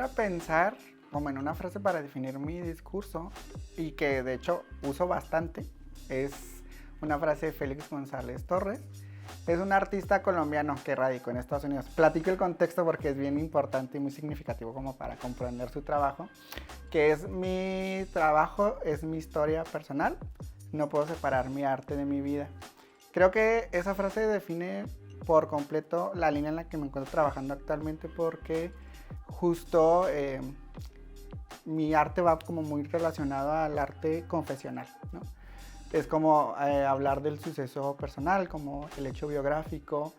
pudiera pensar como en una frase para definir mi discurso, y que de hecho uso bastante, es una frase de Félix González Torres. Es un artista colombiano que radicó en Estados Unidos. Platico el contexto porque es bien importante y muy significativo como para comprender su trabajo, que es: mi trabajo es mi historia personal, no puedo separar mi arte de mi vida. Creo que esa frase define por completo la línea en la que me encuentro trabajando actualmente, porque justo mi arte va como muy relacionado al arte confesional, ¿no? Es como hablar del suceso personal, como el hecho biográfico,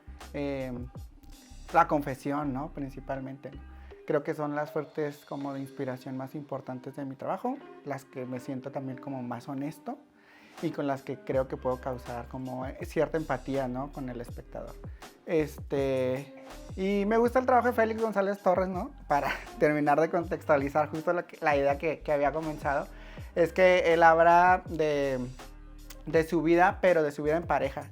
la confesión, ¿no? Principalmente. Creo que son las fuertes como de inspiración más importantes de mi trabajo, las que me siento también como más honesto y con las que creo que puedo causar como cierta empatía, ¿no? Con el espectador. Y me gusta el trabajo de Félix González Torres, ¿no? Para terminar de contextualizar justo la idea que había comenzado, es que él habla de su vida, pero de su vida en pareja.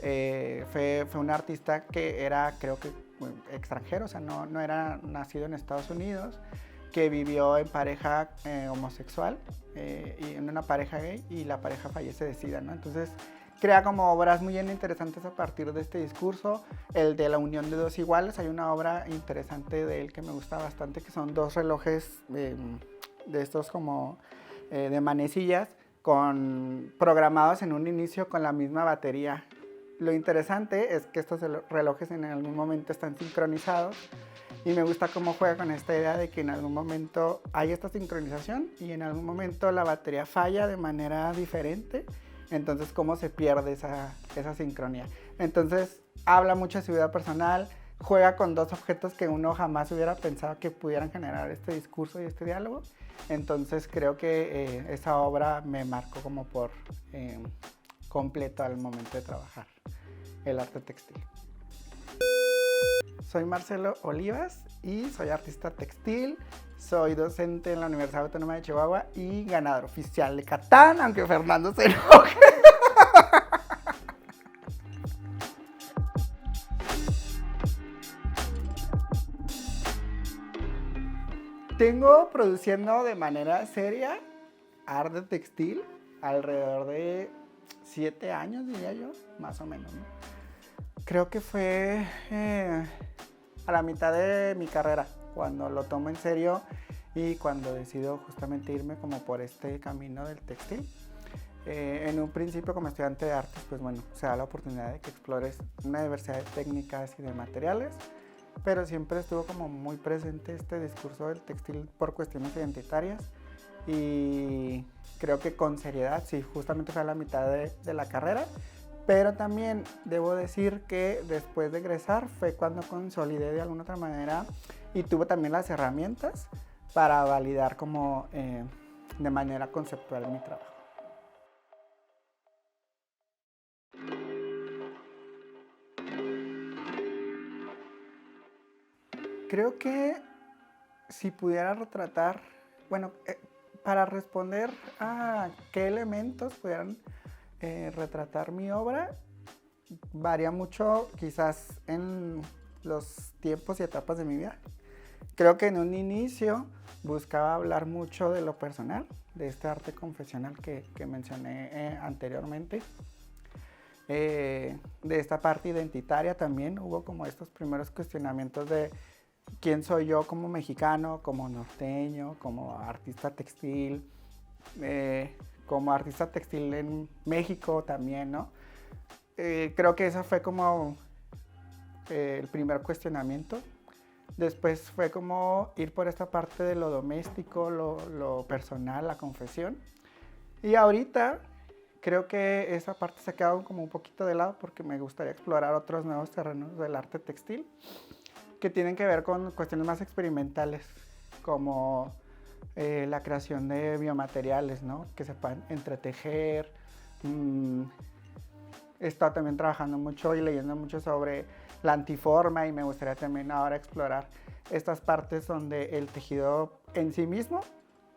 Fue un artista que era, creo que, extranjero, o sea, no era nacido en Estados Unidos, que vivió en pareja homosexual, y en una pareja gay, y la pareja fallece de SIDA, ¿no? Entonces crea como obras muy interesantes a partir de este discurso. El de la unión de dos iguales, hay una obra interesante de él que me gusta bastante, que son dos relojes de estos como de manecillas, programados en un inicio con la misma batería. Lo interesante es que estos relojes en algún momento están sincronizados, y me gusta cómo juega con esta idea de que en algún momento hay esta sincronización y en algún momento la batería falla de manera diferente. Entonces, cómo se pierde esa sincronía. Entonces, habla mucho de su vida personal, juega con dos objetos que uno jamás hubiera pensado que pudieran generar este discurso y este diálogo. Entonces, creo que esa obra me marcó como por completo al momento de trabajar el arte textil. Soy Marcelo Olivas y soy artista textil. Soy docente en la Universidad Autónoma de Chihuahua y ganador oficial de Catán, aunque Fernando se enoje. Tengo produciendo de manera seria arte textil alrededor de 7 años, diría yo, más o menos, ¿no? Creo que fue a la mitad de mi carrera cuando lo tomo en serio y cuando decido justamente irme como por este camino del textil. En un principio, como estudiante de artes, pues bueno, se da la oportunidad de que explores una diversidad de técnicas y de materiales, pero siempre estuvo como muy presente este discurso del textil por cuestiones identitarias, y creo que con seriedad, sí, justamente fue a la mitad de la carrera. Pero también debo decir que después de egresar fue cuando consolidé de alguna otra manera y tuve también las herramientas para validar como de manera conceptual mi trabajo. Creo que si pudiera retratar, bueno, para responder a qué elementos pudieran retratar mi obra, varía mucho quizás en los tiempos y etapas de mi vida. Creo que en un inicio buscaba hablar mucho de lo personal, de este arte confesional que mencioné anteriormente. De esta parte identitaria también hubo como estos primeros cuestionamientos de quién soy yo como mexicano, como norteño, como artista textil, como artista textil en México también, ¿no? Creo que eso fue como el primer cuestionamiento. Después fue como ir por esta parte de lo doméstico, lo personal, la confesión. Y ahorita creo que esa parte se ha quedado como un poquito de lado porque me gustaría explorar otros nuevos terrenos del arte textil que tienen que ver con cuestiones más experimentales, como la creación de biomateriales, ¿no? Que se puedan entretejer. He estado también trabajando mucho y leyendo mucho sobre la antiforma, y me gustaría también ahora explorar estas partes donde el tejido en sí mismo,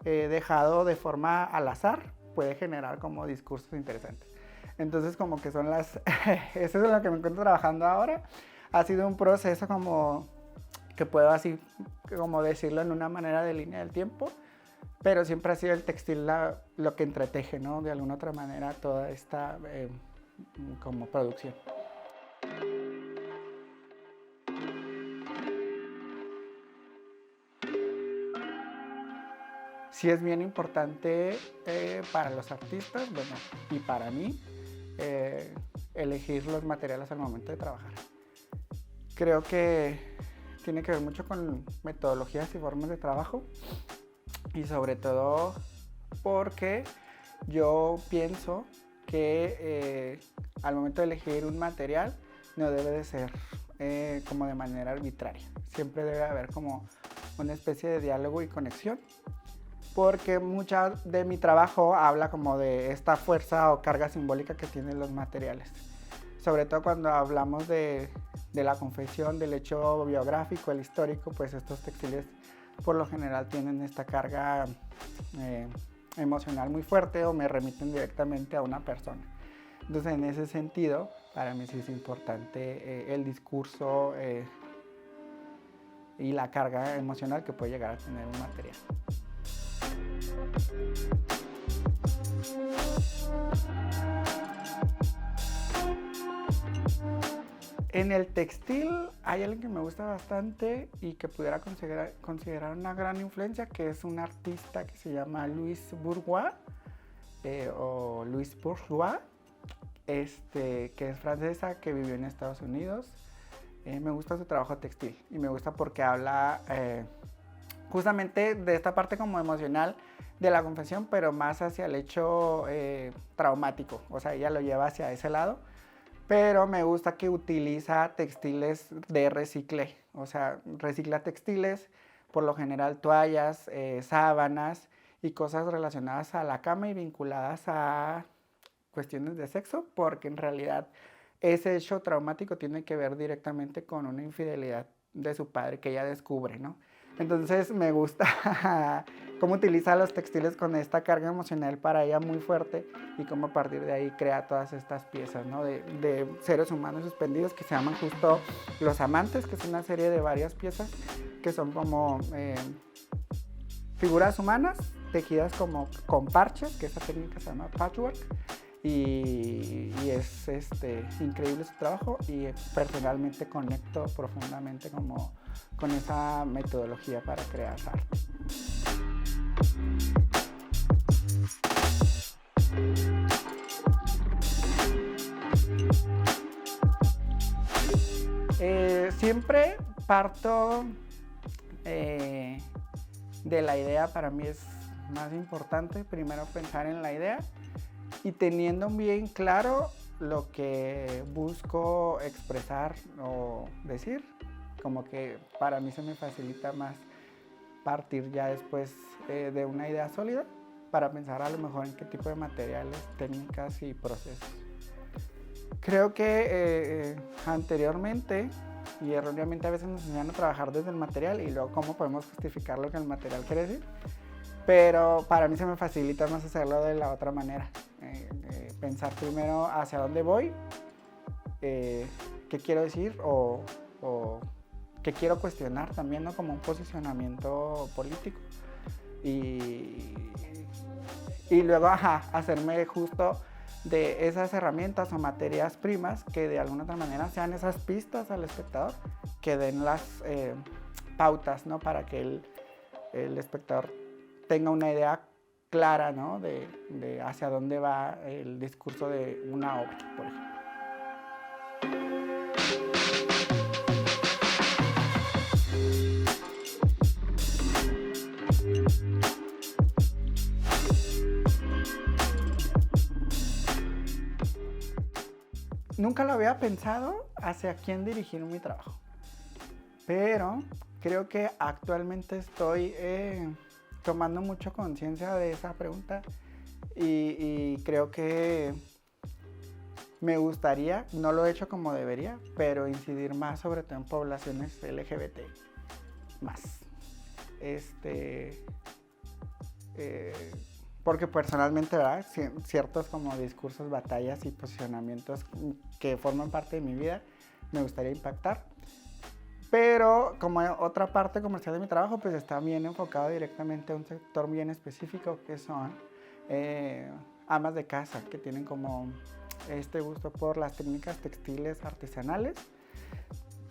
dejado de forma al azar, puede generar como discursos interesantes. Entonces como que son eso es lo que me encuentro trabajando ahora. Ha sido un proceso como que puedo así como decirlo en una manera de línea del tiempo, pero siempre ha sido el textil lo que entreteje, ¿no? De alguna otra manera toda esta como producción. Sí es bien importante para los artistas, bueno, y para mí, elegir los materiales al momento de trabajar. Creo que tiene que ver mucho con metodologías y formas de trabajo, y sobre todo porque yo pienso que al momento de elegir un material no debe de ser como de manera arbitraria. Siempre debe haber como una especie de diálogo y conexión, porque mucha de mi trabajo habla como de esta fuerza o carga simbólica que tienen los materiales. Sobre todo cuando hablamos de la confesión, del hecho biográfico, el histórico, pues estos textiles por lo general tienen esta carga emocional muy fuerte o me remiten directamente a una persona. Entonces, en ese sentido, para mí sí es importante el discurso y la carga emocional que puede llegar a tener un material. En el textil hay alguien que me gusta bastante y que pudiera considerar una gran influencia, que es un artista que se llama Louise Bourgeois, o Louise Bourgeois, que es francesa, que vivió en Estados Unidos. Me gusta su trabajo textil y me gusta porque habla justamente de esta parte como emocional de la confesión, pero más hacia el hecho traumático. O sea, ella lo lleva hacia ese lado. Pero me gusta que utiliza textiles de reciclé, o sea, recicla textiles, por lo general toallas, sábanas y cosas relacionadas a la cama y vinculadas a cuestiones de sexo, porque en realidad ese hecho traumático tiene que ver directamente con una infidelidad de su padre que ella descubre, ¿no? Entonces me gusta cómo utiliza los textiles con esta carga emocional para ella muy fuerte y cómo a partir de ahí crea todas estas piezas, ¿no? de seres humanos suspendidos que se llaman justo Los Amantes, que es una serie de varias piezas que son como figuras humanas tejidas como con parches, que esa técnica se llama patchwork. Y es increíble su trabajo y personalmente conecto profundamente como con esa metodología para crear arte. Siempre parto de la idea. Para mí es más importante primero pensar en la idea y teniendo bien claro lo que busco expresar o decir, como que para mí se me facilita más partir ya después de una idea sólida para pensar a lo mejor en qué tipo de materiales, técnicas y procesos. Creo que anteriormente y erróneamente a veces nos enseñan a trabajar desde el material y luego cómo podemos justificar lo que el material quiere decir, pero para mí se me facilita más hacerlo de la otra manera. Pensar primero hacia dónde voy, qué quiero decir o qué quiero cuestionar también, ¿no? Como un posicionamiento político y luego hacerme justo de esas herramientas o materias primas que de alguna otra manera sean esas pistas al espectador que den las pautas, ¿no? Para que el espectador tenga una idea clara, ¿no? de hacia dónde va el discurso de una obra, por ejemplo. Nunca lo había pensado hacia quién dirigir mi trabajo, pero creo que actualmente estoy tomando mucho conciencia de esa pregunta y creo que me gustaría, no lo he hecho como debería, pero incidir más sobre todo en poblaciones LGBT más. Porque personalmente, ¿verdad? Ciertos como discursos, batallas y posicionamientos que forman parte de mi vida me gustaría impactar. Pero como otra parte comercial de mi trabajo, pues está bien enfocado directamente a un sector bien específico que son amas de casa, que tienen como este gusto por las técnicas textiles artesanales.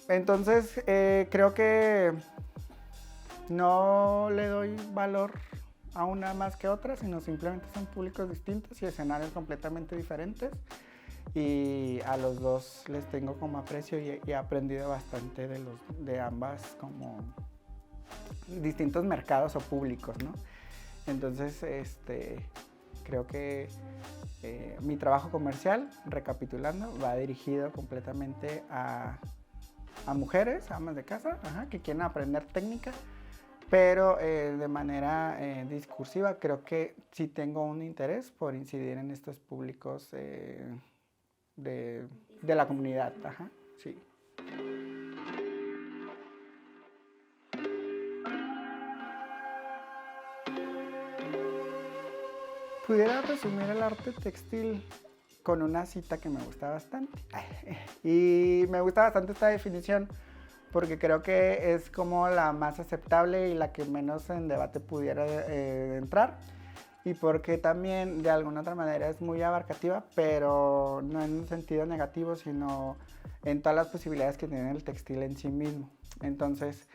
Entonces creo que no le doy valor a una más que otra, sino simplemente son públicos distintos y escenarios completamente diferentes. Y a los dos les tengo como aprecio y he aprendido bastante de ambas como distintos mercados o públicos, ¿no? Entonces, creo que mi trabajo comercial, recapitulando, va dirigido completamente a mujeres, amas de casa, que quieren aprender técnica, pero de manera discursiva creo que sí tengo un interés por incidir en estos públicos de la comunidad, sí. Pudiera resumir el arte textil con una cita que me gusta bastante. Y me gusta bastante esta definición porque creo que es como la más aceptable y la que menos en debate pudiera entrar. Y porque también de alguna otra manera es muy abarcativa, pero no en un sentido negativo, sino en todas las posibilidades que tiene el textil en sí mismo. Entonces,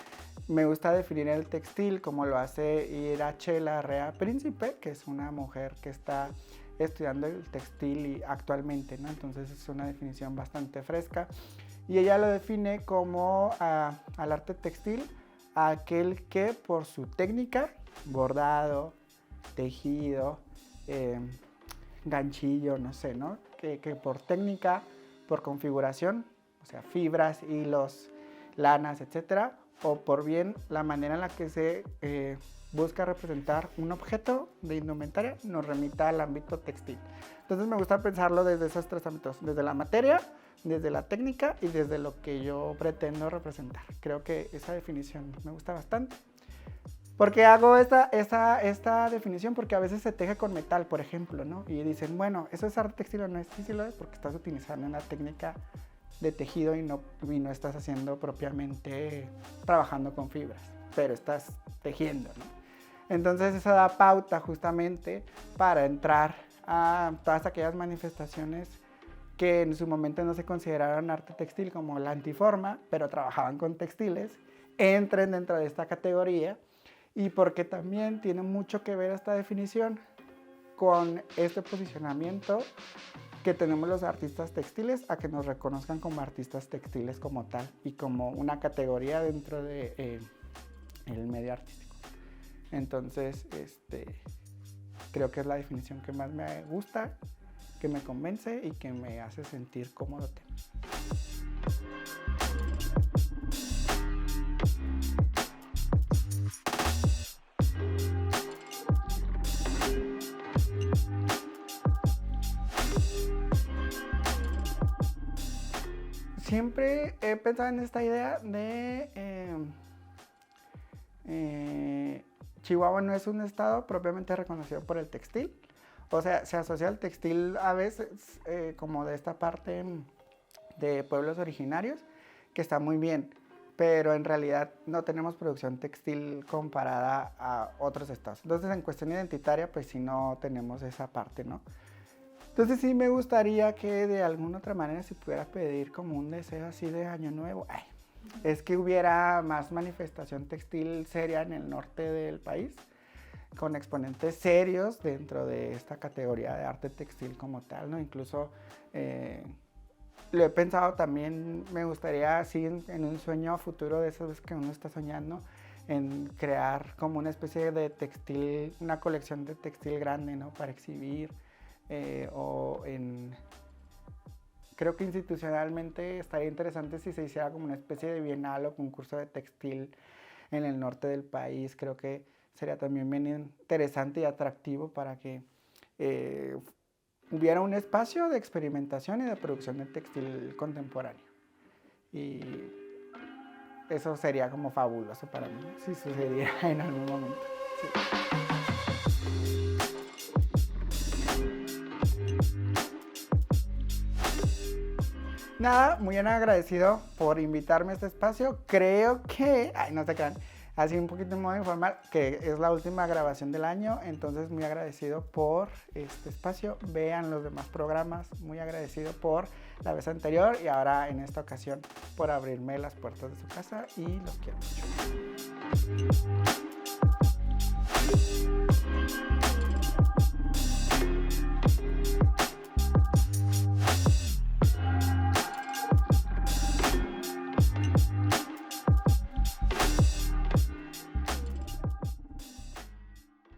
me gusta definir el textil como lo hace Irache Larrea Príncipe, que es una mujer que está estudiando el textil actualmente, ¿no? Entonces, es una definición bastante fresca. Y ella lo define como al arte textil, aquel que por su técnica, bordado, tejido, ganchillo, no sé, ¿no? Que por técnica, por configuración, o sea, fibras, hilos, lanas, etcétera, o por bien la manera en la que se busca representar un objeto de indumentaria, nos remita al ámbito textil. Entonces me gusta pensarlo desde esos tres ámbitos, desde la materia, desde la técnica y desde lo que yo pretendo representar. Creo que esa definición me gusta bastante. ¿Por qué hago esta definición? Porque a veces se teje con metal, por ejemplo, ¿no? Y dicen, bueno, ¿eso es arte textil o no es? Sí lo es, porque estás utilizando una técnica de tejido y no estás haciendo propiamente trabajando con fibras, pero estás tejiendo, ¿no? Entonces eso da pauta justamente para entrar a todas aquellas manifestaciones que en su momento no se consideraron arte textil, como la antiforma, pero trabajaban con textiles, entren dentro de esta categoría. Y porque también tiene mucho que ver esta definición con este posicionamiento que tenemos los artistas textiles, a que nos reconozcan como artistas textiles como tal y como una categoría dentro de el medio artístico. Entonces, creo que es la definición que más me gusta, que me convence y que me hace sentir cómodo. Siempre he pensado en esta idea de Chihuahua no es un estado propiamente reconocido por el textil. O sea, se asocia al textil a veces como de esta parte de pueblos originarios, que está muy bien, pero en realidad no tenemos producción textil comparada a otros estados. Entonces, en cuestión identitaria, pues sí no tenemos esa parte, ¿no? Entonces sí me gustaría que de alguna otra manera se pudiera pedir como un deseo así de año nuevo. Es que hubiera más manifestación textil seria en el norte del país, con exponentes serios dentro de esta categoría de arte textil como tal, ¿no? Incluso lo he pensado también, me gustaría así en un sueño futuro de esos que uno está soñando, en crear como una especie de textil, una colección de textil grande, ¿no? Para exhibir. Creo que institucionalmente estaría interesante si se hiciera como una especie de bienal o concurso de textil en el norte del país. Creo que sería también bien interesante y atractivo para que hubiera un espacio de experimentación y de producción de textil contemporáneo. Y eso sería como fabuloso para mí, si sucediera en algún momento. Sí. Nada, muy bien agradecido por invitarme a este espacio. Creo que, ay, no se crean, así un poquito en modo informal, que es la última grabación del año, entonces muy agradecido por este espacio. Vean los demás programas, muy agradecido por la vez anterior y ahora en esta ocasión por abrirme las puertas de su casa y los quiero mucho.